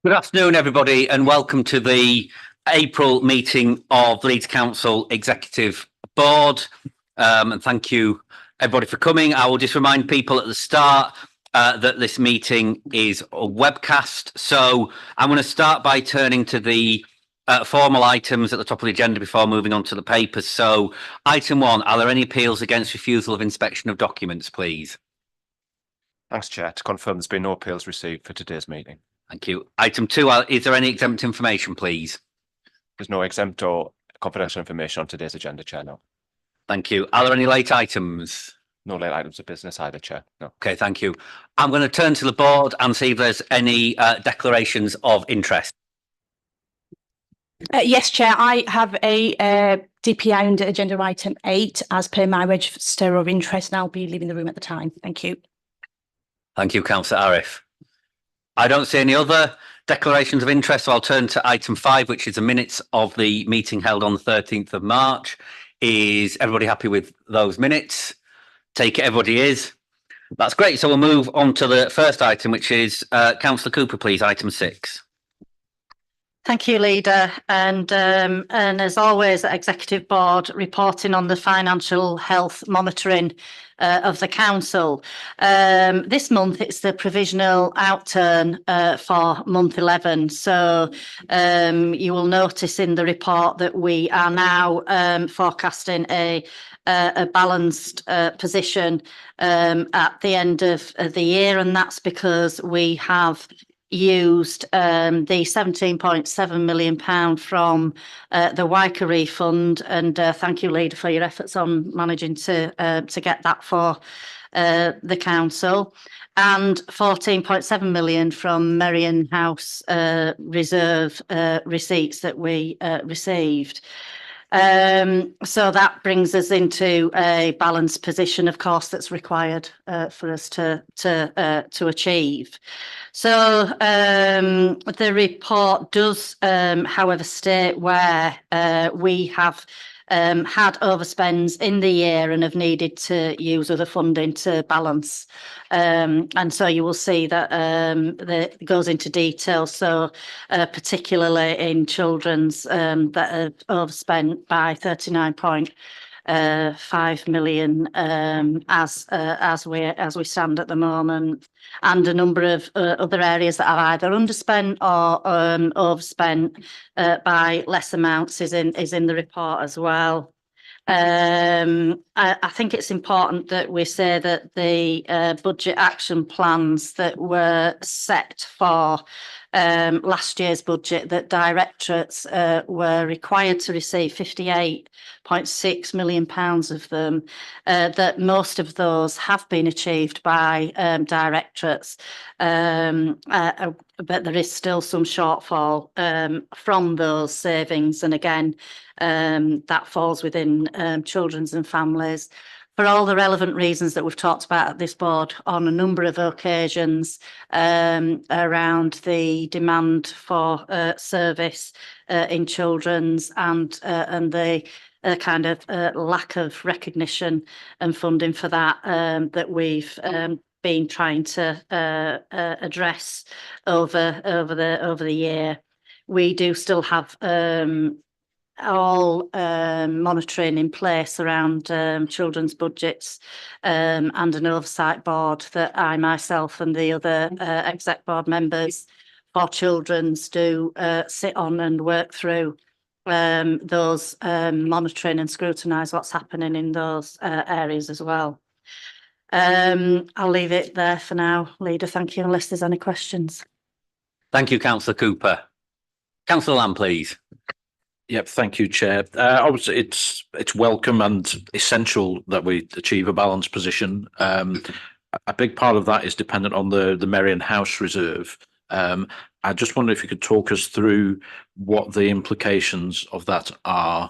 Good afternoon, everybody, and welcome to the April meeting of Leeds Council Executive Board. And thank you, everybody, for coming. I will just remind people at the start that this meeting is a webcast. So I'm going to start by turning to the formal items at the top of the agenda before moving on to the papers. So item 1, are there any appeals against refusal of inspection of documents, please? Thanks, Chair. To confirm, there's been no appeals received for today's meeting. Thank you. Item 2, is there any exempt information, please? There's no exempt or confidential information on today's agenda, Chair, no. Thank you. Are there any late items? No late items of business either, Chair, no. Okay, thank you. I'm going to turn to the board and see if there's any declarations of interest. Yes, Chair, I have a DPI under agenda item 8 as per my register of interest, and I'll be leaving the room at the time. Thank you. Thank you, Councillor Arif. I don't see any other declarations of interest, so I'll turn to item 5, which is the minutes of the meeting held on the 13th of March. Is everybody happy with those minutes? Take it everybody is. That's great. So we'll move on to the first item, which is Councillor Cooper, please, item 6. Thank you, Leader. And as always, the Executive Board reporting on the financial health monitoring of the Council. This month, it's the provisional outturn for month 11. So you will notice in the report that we are now forecasting a balanced position at the end of the year, and that's because we have used the £17.7 million from the WICA refund, and thank you, Leader, for your efforts on managing to get that for the council, and £14.7 million from Maran House reserve receipts that we received. So that brings us into a balanced position, of course, that's required for us to achieve. So the report does, however, state where we have had overspends in the year and have needed to use other funding to balance. And so you will see that that goes into detail. So particularly in children's that have overspent by 39.5 million as we stand at the moment, and a number of other areas that are either underspent or overspent by less amounts is in the report as well. I think it's important that we say that the budget action plans that were set for last year's budget, that directorates were required to receive £58.6 million of them, that most of those have been achieved by directorates, but there is still some shortfall from those savings, and again that falls within children's and families. For all the relevant reasons that we've talked about at this board on a number of occasions around the demand for service in children's and the kind of lack of recognition and funding for that that we've been trying to address over the year. We do still have all monitoring in place around children's budgets and an oversight board that I myself and the other exec board members for children's do sit on and work through those monitoring and scrutinise what's happening in those areas as well. I'll leave it there for now, Leader. Thank you, unless there's any questions. Thank you, Councillor Cooper. Councillor Lamb, please. Yep, thank you, Chair. Obviously, it's welcome and essential that we achieve a balanced position. A big part of that is dependent on the Maran House reserve. I just wonder if you could talk us through what the implications of that are,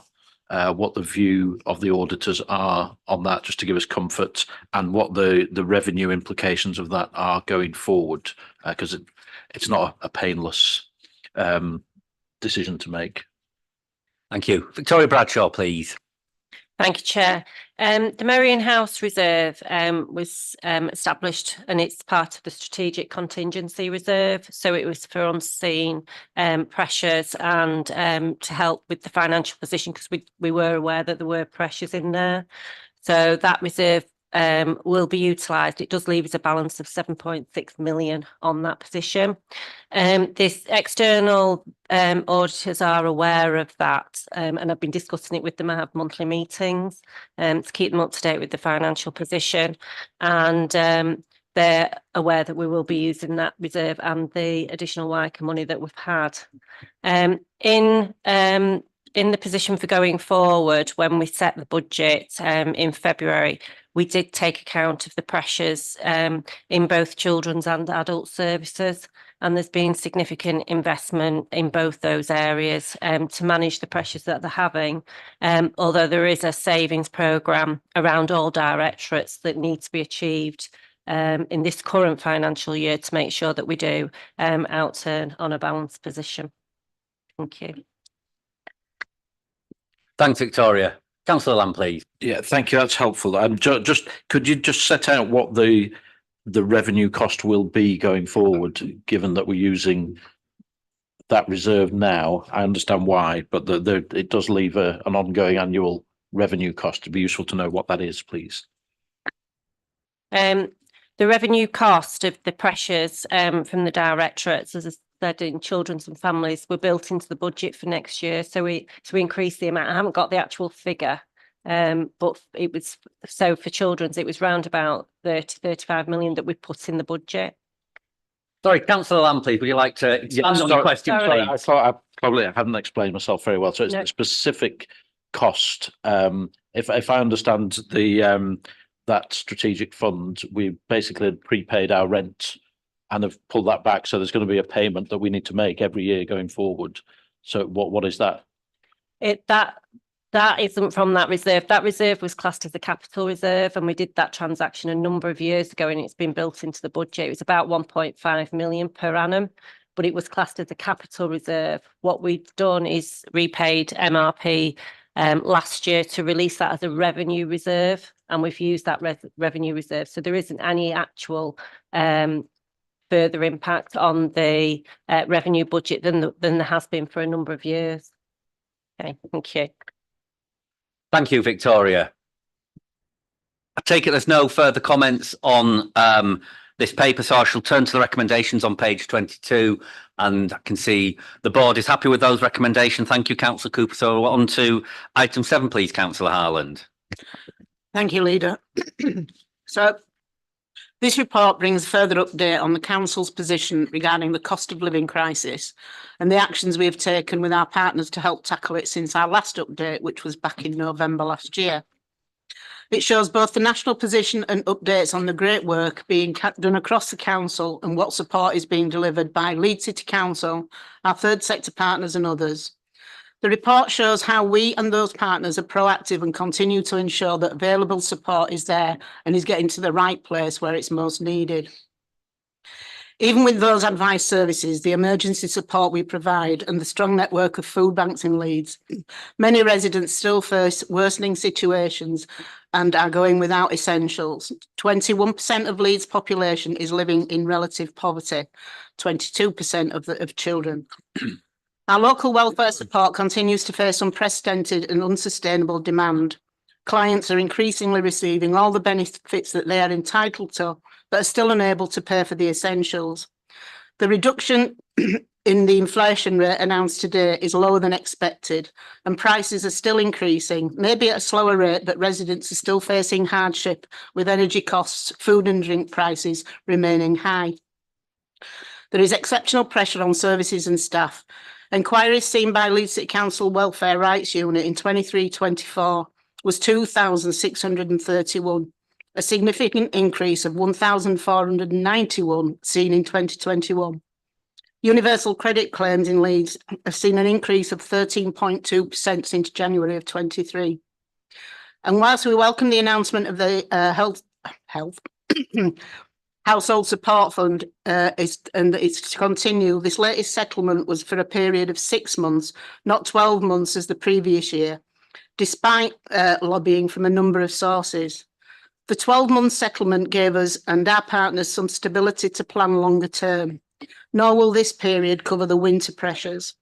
what the view of the auditors are on that, just to give us comfort, and what the revenue implications of that are going forward, because it's not a painless decision to make. Thank you. Victoria Bradshaw, please. Thank you, Chair. The Maran House Reserve was established, and it's part of the Strategic Contingency Reserve. So it was for unseen pressures and to help with the financial position, because we were aware that there were pressures in there. So that reserve will be utilised. It does leave us a balance of 7.6 million on that position. This external auditors are aware of that, and I've been discussing it with them. I have monthly meetings to keep them up to date with the financial position, and they're aware that we will be using that reserve and the additional WICA money that we've had. In the position for going forward, when we set the budget in February, we did take account of the pressures in both children's and adult services, and there's been significant investment in both those areas to manage the pressures that they're having, although there is a savings programme around all directorates that need to be achieved in this current financial year to make sure that we do outturn on a balanced position. Thank you. Thanks, Victoria. Councillor Lamb, please. Yeah, thank you. That's helpful. Just could you just set out what the revenue cost will be going forward, given that we're using that reserve now? I understand why, but it does leave an ongoing annual revenue cost. It'd be useful to know what that is, please. The revenue cost of the pressures from the directorates, as I said, in children's and families, were built into the budget for next year. So we increased the amount. I haven't got the actual figure, but it was, so for children's, it was round about 35 million that we put in the budget. Sorry, Councillor Lamb, please, would you like to expand on your question? Sorry, I thought I probably haven't explained myself very well. So it's the specific cost. If I understand that strategic fund, we basically prepaid our rent and have pulled that back. So there's going to be a payment that we need to make every year going forward. So what is that? That isn't from that reserve. That reserve was classed as a capital reserve, and we did that transaction a number of years ago, and it's been built into the budget. It was about 1.5 million per annum, but it was classed as a capital reserve. What we've done is repaid MRP last year to release that as a revenue reserve, and we've used that revenue reserve. So there isn't any actual further impact on the revenue budget than there has been for a number of years. Okay, thank you. Thank you, Victoria. I take it there's no further comments on this paper, so I shall turn to the recommendations on page 22, and I can see the board is happy with those recommendations. Thank you, Councillor Cooper. So on to item 7, please, Councillor Harland. Thank you, Leader. So this report brings a further update on the Council's position regarding the cost of living crisis and the actions we have taken with our partners to help tackle it since our last update, which was back in November last year. It shows both the national position and updates on the great work being done across the Council and what support is being delivered by Leeds City Council, our third sector partners and others. The report shows how we and those partners are proactive and continue to ensure that available support is there and is getting to the right place where it's most needed. Even with those advice services, the emergency support we provide and the strong network of food banks in Leeds, many residents still face worsening situations and are going without essentials. 21% of Leeds' population is living in relative poverty, 22% of children. Our local welfare support continues to face unprecedented and unsustainable demand. Clients are increasingly receiving all the benefits that they are entitled to, but are still unable to pay for the essentials. The reduction in the inflation rate announced today is lower than expected, and prices are still increasing, maybe at a slower rate, but residents are still facing hardship with energy costs, food and drink prices remaining high. There is exceptional pressure on services and staff. Enquiries seen by Leeds City Council Welfare Rights Unit in 23-24 was 2,631, a significant increase of 1,491 seen in 2021. Universal credit claims in Leeds have seen an increase of 13.2% since January of 23. And whilst we welcome the announcement of the Household Support Fund and it's to continue, this latest settlement was for a period of 6 months, not 12 months as the previous year. despite lobbying from a number of sources. The 12-month settlement gave us and our partners some stability to plan longer term, nor will this period cover the winter pressures.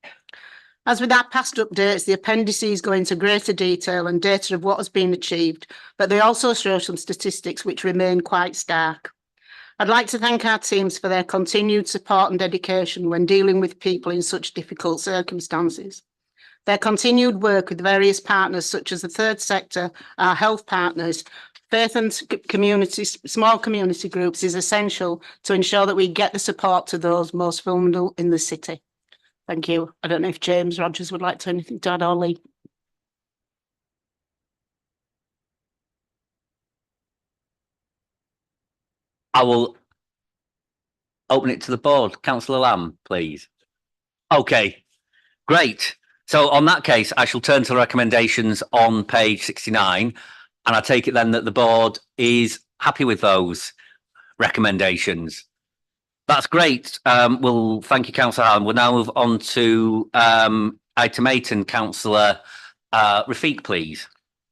As with our past updates, the appendices go into greater detail and data of what has been achieved, but they also show some statistics which remain quite stark. I'd like to thank our teams for their continued support and dedication when dealing with people in such difficult circumstances. Their continued work with various partners such as the third sector, our health partners, faith and small community groups is essential to ensure that we get the support to those most vulnerable in the city. Thank you. I don't know if James Rogers would like to anything to add or Lee. I will open it to the board. Councillor Lamb, please. Okay, great. So on that case, I shall turn to the recommendations on page 69, and I take it then that the board is happy with those recommendations. That's great. Well, thank you, Councillor Allen. We'll now move on to item 8 and Councillor Rafiq, please.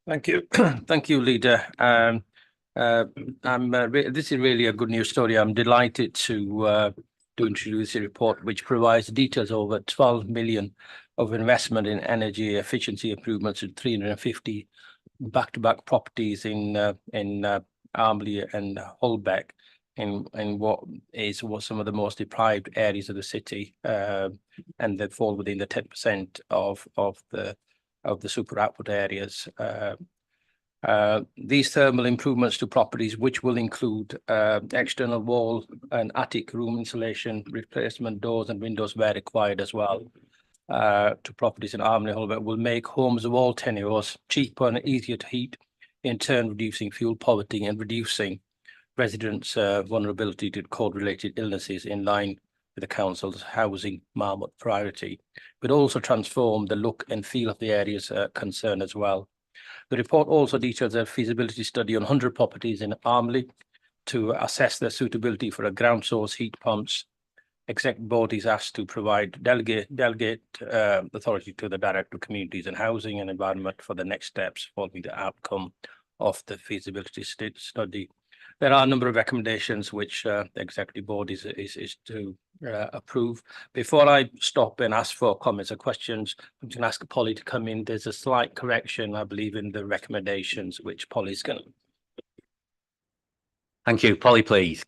Thank you. Thank you, Leader. This is really a good news story. I'm delighted to introduce a report which provides details over 12 million of investment in energy efficiency improvements in 350 back-to-back properties in Armley and Holbeck in what some of the most deprived areas of the city, and they fall within the 10% of the super output areas. These thermal improvements to properties, which will include external wall and attic room insulation, replacement doors and windows where required as well, to properties in Armley Holbeck, will make homes of all tenures cheaper and easier to heat, in turn reducing fuel poverty and reducing residents' vulnerability to cold-related illnesses in line with the council's housing marmot priority, but also transform the look and feel of the areas concerned as well. The report also details a feasibility study on 100 properties in Armley to assess their suitability for a ground source heat pumps. Exec board is asked to provide delegate authority to the Director of Communities and Housing and Environment for the next steps following the outcome of the feasibility study. There are a number of recommendations which the Executive Board is to approve. Before I stop and ask for comments or questions, I'm going to ask Polly to come in. There's a slight correction, I believe, in the recommendations, which Polly's going to. Thank you. Polly, please.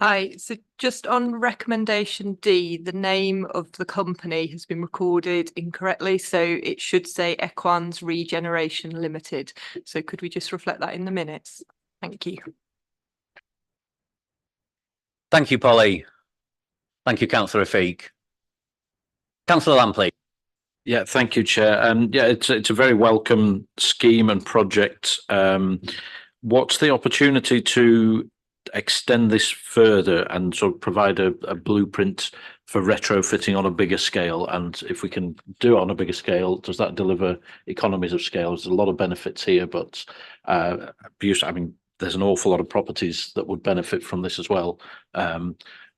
Hi, so just on recommendation D, the name of the company has been recorded incorrectly, so it should say Equans Regeneration Limited. So could we just reflect that in the minutes? Thank you. Thank you, Polly. Thank you, Councillor Rafiq. Councillor Lamb, please. Yeah, thank you, Chair. Yeah, it's a very welcome scheme and project. What's the opportunity to extend this further and sort of provide a blueprint for retrofitting on a bigger scale? And if we can do it on a bigger scale, does that deliver economies of scale? There's a lot of benefits here, but I mean, there's an awful lot of properties that would benefit from this as well.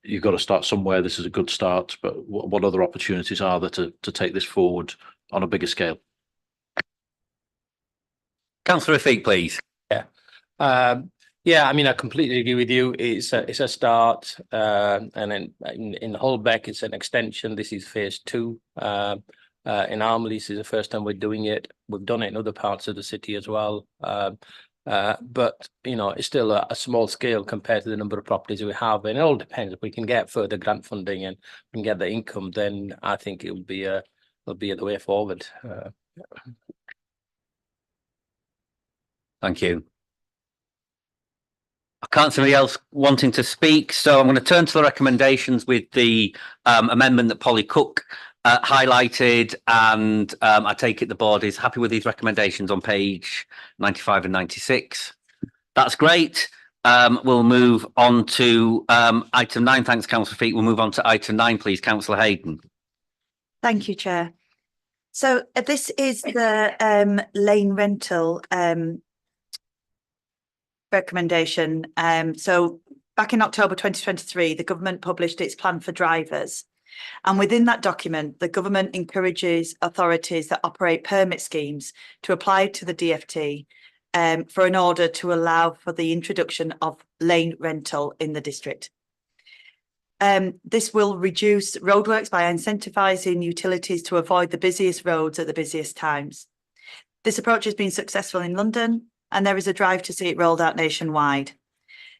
You've got to start somewhere. This is a good start, but what other opportunities are there to take this forward on a bigger scale? Councillor Rafiq, please. Yeah, I mean, I completely agree with you. It's a start, and then in Holbeck, it's an extension. This is phase 2. In Armley, this is the first time we're doing it. We've done it in other parts of the city as well. But you know, it's still a small scale compared to the number of properties we have, and it all depends. If we can get further grant funding and we can get the income, then I think it'll be the way forward. Thank you. I can't see anybody else wanting to speak, so I'm going to turn to the recommendations with the amendment that Polly Cook highlighted, and I take it the board is happy with these recommendations on page 95 and 96. That's great. We'll move on to item 9. Thanks, Councillor Feet. We'll move on to item 9, please. Councillor Hayden. Thank you, Chair. So this is the lane rental recommendation. So back in October 2023, the government published its plan for drivers. And within that document, the government encourages authorities that operate permit schemes to apply to the DfT for an order to allow for the introduction of lane rental in the district. This will reduce roadworks by incentivising utilities to avoid the busiest roads at the busiest times. This approach has been successful in London, and there is a drive to see it rolled out nationwide.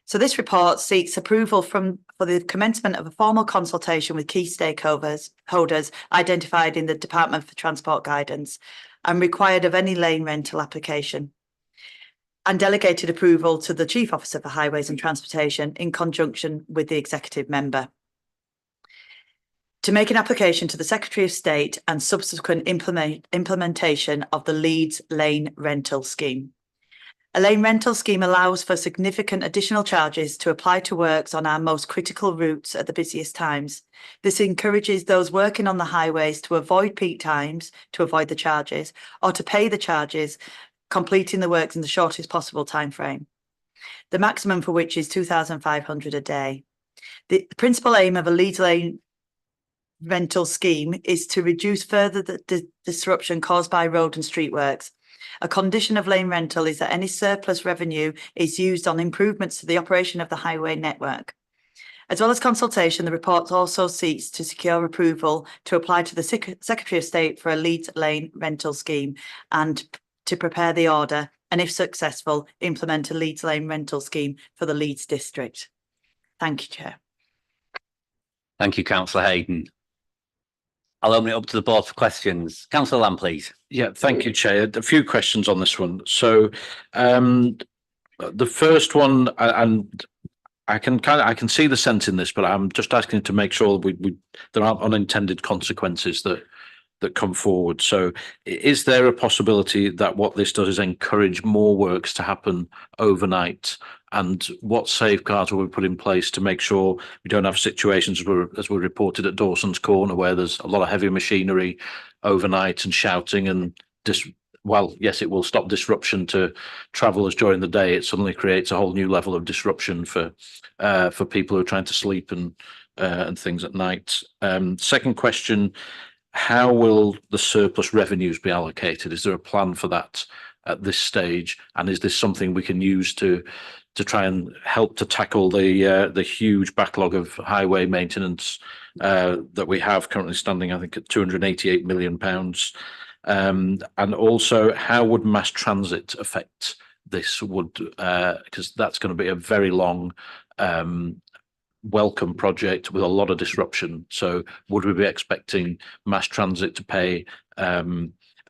So this report seeks approval for the commencement of a formal consultation with key stakeholders identified in the Department for Transport Guidance and required of any lane rental application, and delegated approval to the Chief Officer for Highways and Transportation in conjunction with the executive member to make an application to the Secretary of State and subsequent implementation of the Leeds lane rental scheme. A lane rental scheme allows for significant additional charges to apply to works on our most critical routes at the busiest times. This encourages those working on the highways to avoid peak times, to avoid the charges, or to pay the charges, completing the works in the shortest possible time frame. The maximum for which is 2,500 a day. The principal aim of a Leeds lane rental scheme is to reduce further the disruption caused by road and street works. A condition of lane rental is that any surplus revenue is used on improvements to the operation of the highway network. As well as consultation, the report also seeks to secure approval to apply to the Secretary of State for a Leeds lane rental scheme and to prepare the order, and if successful, implement a Leeds lane rental scheme for the Leeds district. Thank you, Chair. Thank you, Councillor Hayden. I'll open it up to the board for questions. Councillor Lamb, please. Yeah, thank you, Chair. A few questions on this one. So, the first one, and I can see the sense in this, but I'm just asking to make sure there aren't unintended consequences that come forward. So, is there a possibility that what this does is encourage more works to happen overnight? And what safeguards will we put in place to make sure we don't have situations as we reported at Dawson's Corner, where there's a lot of heavy machinery overnight and shouting and well, yes, it will stop disruption to travellers during the day. It suddenly creates a whole new level of disruption for people who are trying to sleep and things at night. Second question: how will the surplus revenues be allocated? Is there a plan for that at this stage? And is this something we can use to try and help to tackle the huge backlog of highway maintenance that we have currently standing, I think, at £288 million? And also, how would mass transit affect this? Because that's going to be a very long welcome project with a lot of disruption. So would we be expecting mass transit to pay a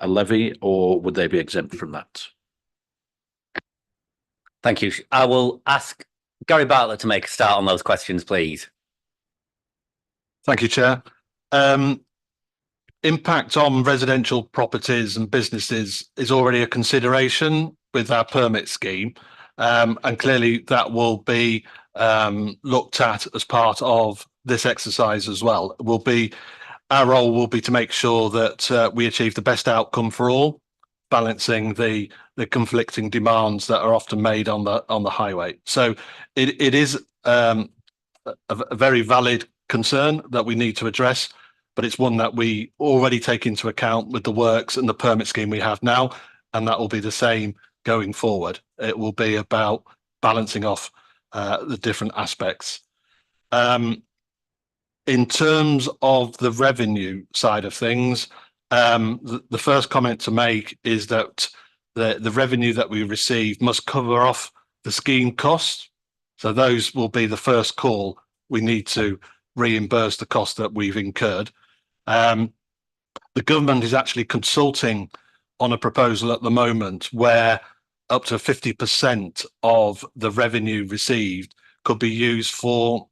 levy, or would they be exempt from that? Thank you. I will ask Gary Bartlett to make a start on those questions, please. Thank you, Chair. Impact on residential properties and businesses is already a consideration with our permit scheme, and clearly that will be looked at as part of this exercise as well. Our role will be to make sure that we achieve the best outcome for all, balancing the conflicting demands that are often made on the highway. So it is a very valid concern that we need to address, but it's one that we already take into account with the works and the permit scheme we have now, and that will be the same going forward. It will be about balancing off the different aspects. In terms of the revenue side of things, the first comment to make is that the revenue that we receive must cover off the scheme costs. So those will be the first call. We need to reimburse the cost that we've incurred. The government is actually consulting on a proposal at the moment where up to 50% of the revenue received could be used for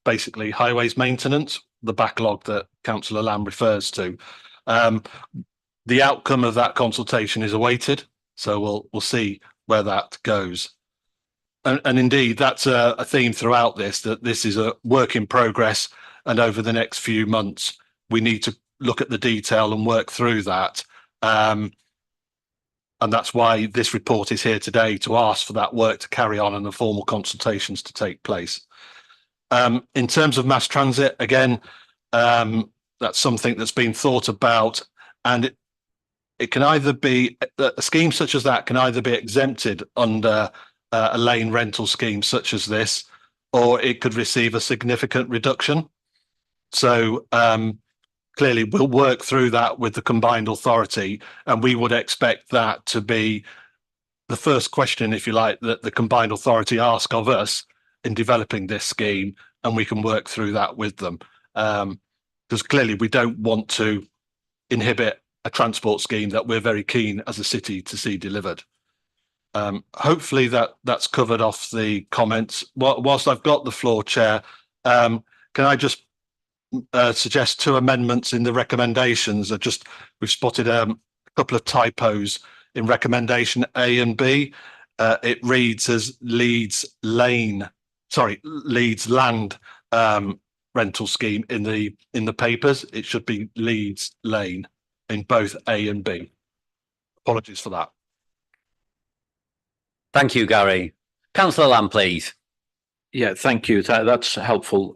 basically highways maintenance, the backlog that Councillor Lamb refers to. The outcome of that consultation is awaited, so we'll see where that goes. And indeed, that's a theme throughout this, that this is a work in progress, and over the next few months, we need to look at the detail and work through that. And that's why this report is here today, to ask for that work to carry on and the formal consultations to take place. In terms of mass transit, again, That's something that's been thought about, and it can either be a scheme such as that can either be exempted under a lane rental scheme such as this, or it could receive a significant reduction. So clearly we'll work through that with the combined authority, and we would expect that to be the first question, if you like, that the combined authority ask of us in developing this scheme, and we can work through that with them. Because clearly we don't want to inhibit a transport scheme that we're very keen as a city to see delivered. Hopefully that's covered off the comments. Whilst I've got the floor, Chair, can I just suggest 2 amendments in the recommendations? We've spotted a couple of typos in recommendation A and B. It reads as Leeds Land rental scheme in the papers. It should be Leeds Lane in both A and B. Apologies for that. Thank you, Gary. Councillor Lamb, please. Yeah, thank you. That's helpful.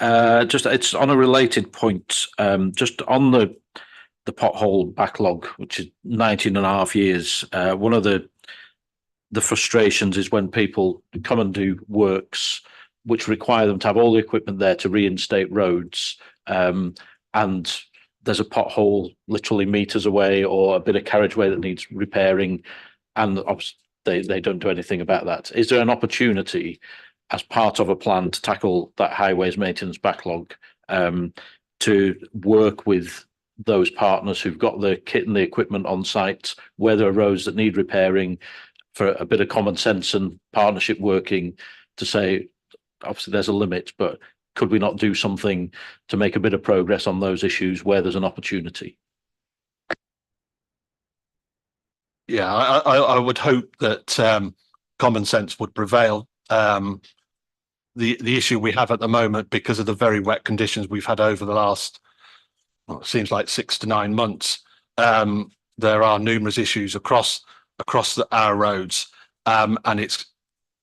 Just it's on a related point. Just on the pothole backlog, which is 19.5 years. One of the frustrations is when people come and do works which require them to have all the equipment there to reinstate roads, and there's a pothole literally meters away or a bit of carriageway that needs repairing, and obviously they don't do anything about that. Is there an opportunity as part of a plan to tackle that highways maintenance backlog, to work with those partners who've got the kit and the equipment on site where there are roads that need repairing, for a bit of common sense and partnership working to say, obviously there's a limit, but could we not do something to make a bit of progress on those issues where there's an opportunity? Yeah, I would hope that common sense would prevail. The issue we have at the moment, because of the very wet conditions we've had over the last, well, it seems like 6 to 9 months, there are numerous issues across our roads, and it's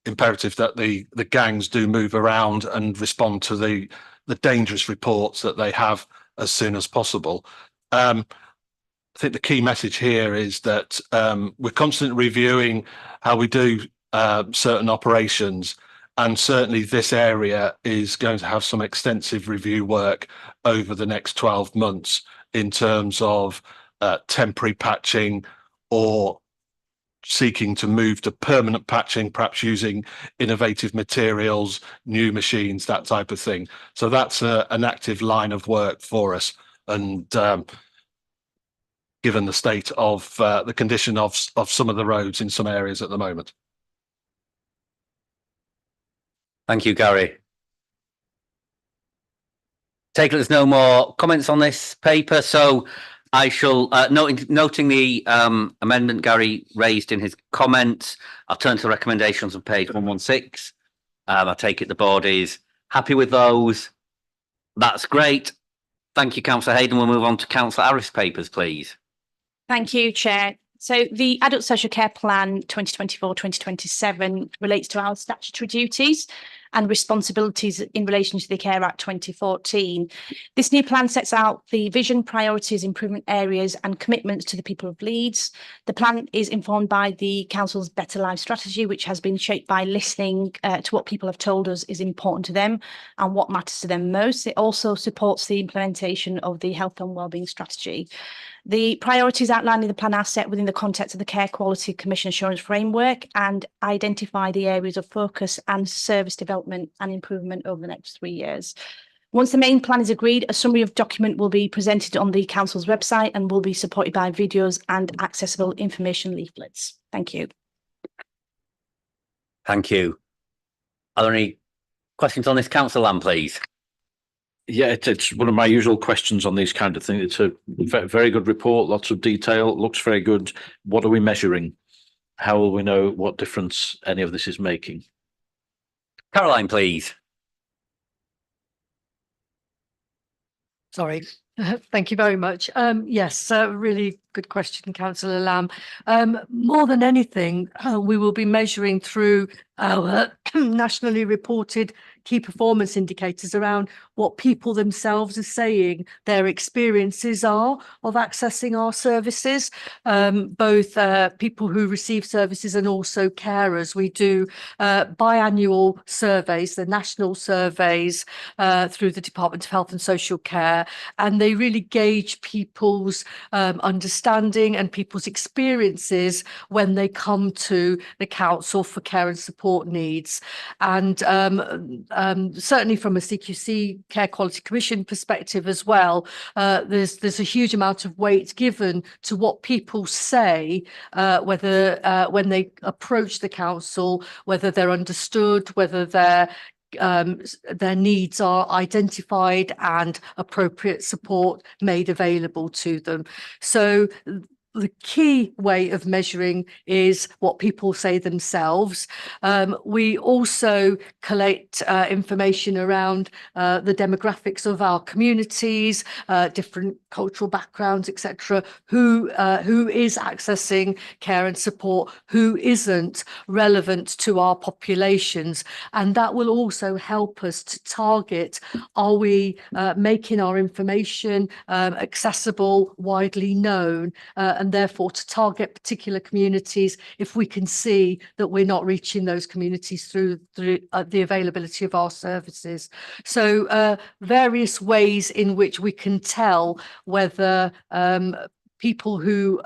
imperative that the gangs do move around and respond to the dangerous reports that they have as soon as possible. I think the key message here is that we're constantly reviewing how we do certain operations, and certainly this area is going to have some extensive review work over the next 12 months in terms of temporary patching or seeking to move to permanent patching, perhaps using innovative materials, new machines, that type of thing. So that's an active line of work for us. And given the state of the condition of some of the roads in some areas at the moment. Thank you, Gary. Take it there's no more comments on this paper, so I shall, noting the amendment Gary raised in his comments, I'll turn to the recommendations on page 116. I take it the board is happy with those. That's great. Thank you, Councillor Hayden. We'll move on to Councillor Harris' papers, please. Thank you, Chair. So the Adult Social Care Plan 2024-2027 relates to our statutory duties and responsibilities in relation to the Care Act 2014. This new plan sets out the vision, priorities, improvement areas and commitments to the people of Leeds. The plan is informed by the Council's Better Life strategy, which has been shaped by listening to what people have told us is important to them and what matters to them most. It also supports the implementation of the Health and Wellbeing strategy. The priorities outlined in the plan are set within the context of the Care Quality Commission Assurance Framework and identify the areas of focus and service development and improvement over the next 3 years. Once the main plan is agreed, a summary of document will be presented on the Council's website and will be supported by videos and accessible information leaflets. Thank you. Thank you. Are there any questions on this, Councillor Lamb, please? Yeah, it's one of my usual questions on these kind of things. It's a very good report, lots of detail, looks very good. What are we measuring? How will we know what difference any of this is making? Caroline, please. Sorry, thank you very much. Yes, really Good question, Councillor Lamb. More than anything, we will be measuring through our nationally reported key performance indicators around what people themselves are saying their experiences are of accessing our services, both people who receive services and also carers. We do biannual surveys, the national surveys through the Department of Health and Social Care, and they really gauge people's understanding and people's experiences when they come to the council for care and support needs. And certainly from a CQC Care Quality Commission perspective as well, there's a huge amount of weight given to what people say, whether when they approach the council, whether they're understood, whether their needs are identified and appropriate support made available to them. So the key way of measuring is what people say themselves. We also collect information around the demographics of our communities, different cultural backgrounds, etc. Who is accessing care and support, who isn't relevant to our populations, and that will also help us to target: are we making our information accessible, widely known, and therefore to target particular communities if we can see that we're not reaching those communities through the availability of our services. So various ways in which we can tell whether people who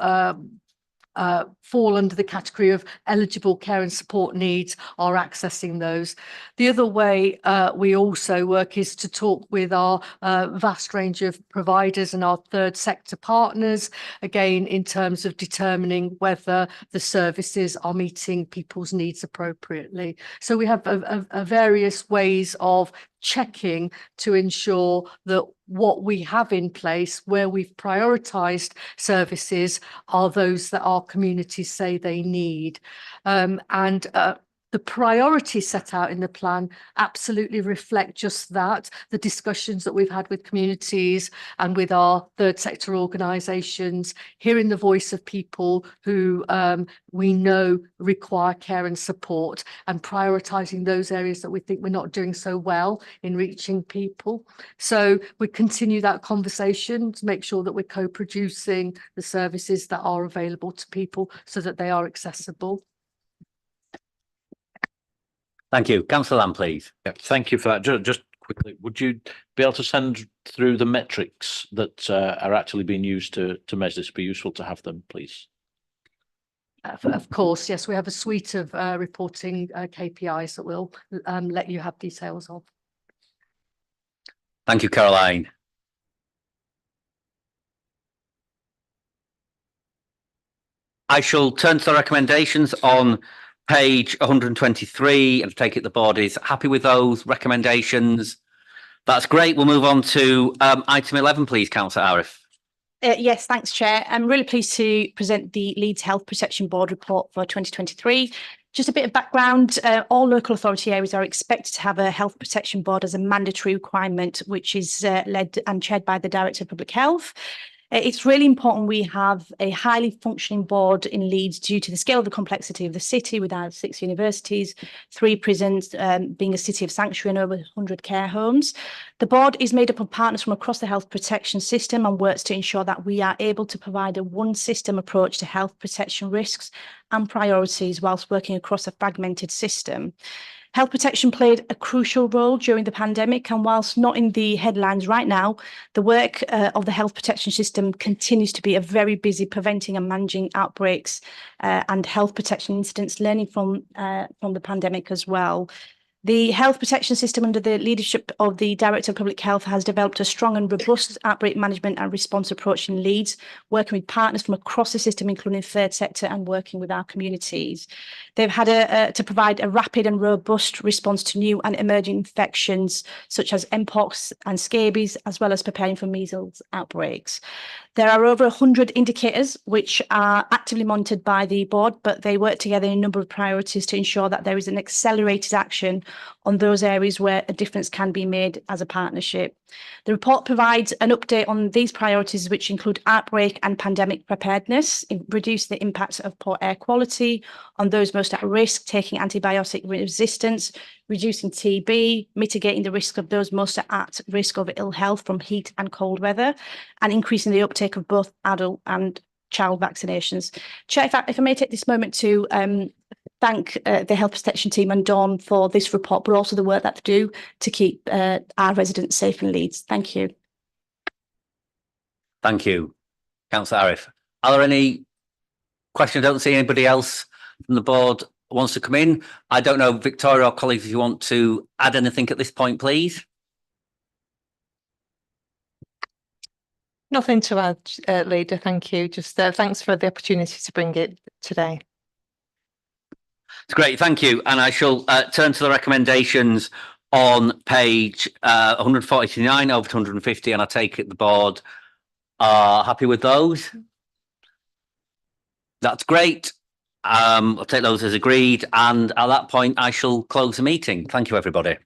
fall under the category of eligible care and support needs are accessing those. The other way we also work is to talk with our vast range of providers and our third sector partners, again in terms of determining whether the services are meeting people's needs appropriately. So we have various ways of checking to ensure that what we have in place, where we've prioritised services, are those that our communities say they need. The priorities set out in the plan absolutely reflect just that, the discussions that we've had with communities and with our third sector organisations, hearing the voice of people who we know require care and support, and prioritising those areas that we think we're not doing so well in reaching people. So we continue that conversation to make sure that we're co-producing the services that are available to people so that they are accessible. Thank you. Councillor Lamb, please. Yeah, thank you for that. Just quickly, would you be able to send through the metrics that are actually being used to measure this? It'd be useful to have them, please. Of course, yes. We have a suite of reporting KPIs that we'll let you have details of. Thank you, Caroline. I shall turn to the recommendations on page 123 and take it the board is happy with those recommendations. That's great. We'll move on to item 11, please, Councillor Arif. Yes, thanks, Chair. I'm really pleased to present the Leeds Health Protection Board report for 2023. Just a bit of background, all local authority areas are expected to have a health protection board as a mandatory requirement, which is led and chaired by the Director of Public Health. It's really important we have a highly functioning board in Leeds due to the scale of the complexity of the city, with our 6 universities, 3 prisons, being a city of sanctuary and over 100 care homes. The board is made up of partners from across the health protection system and works to ensure that we are able to provide a one system approach to health protection risks and priorities whilst working across a fragmented system. Health protection played a crucial role during the pandemic, and whilst not in the headlines right now, the work of the health protection system continues to be a very busy preventing and managing outbreaks and health protection incidents, learning from the pandemic as well. The health protection system under the leadership of the Director of Public Health has developed a strong and robust outbreak management and response approach in Leeds, working with partners from across the system, including third sector, and working with our communities. They've had to provide a rapid and robust response to new and emerging infections such as mpox and scabies, as well as preparing for measles outbreaks. There are over 100 indicators which are actively monitored by the board, but they work together in a number of priorities to ensure that there is an accelerated action on those areas where a difference can be made as a partnership. The report provides an update on these priorities, which include outbreak and pandemic preparedness, reduce the impact of poor air quality on those most at risk, taking antibiotic resistance, reducing TB, mitigating the risk of those most at risk of ill health from heat and cold weather, and increasing the uptake of both adult and child vaccinations. Chair, if I may take this moment to thank the Health Protection team and Dawn for this report, but also the work that they do to keep our residents safe in Leeds. Thank you. Thank you, Councillor Arif. Are there any questions? I don't see anybody else from the board wants to come in. I don't know, Victoria or colleagues, if you want to add anything at this point, please. Nothing to add, Leader. Thank you. Just thanks for the opportunity to bring it today. It's great, thank you. And I shall turn to the recommendations on page 149 over to 150, and I take it the board are happy with those. That's great. I'll take those as agreed, and at that point I shall close the meeting. Thank you, everybody.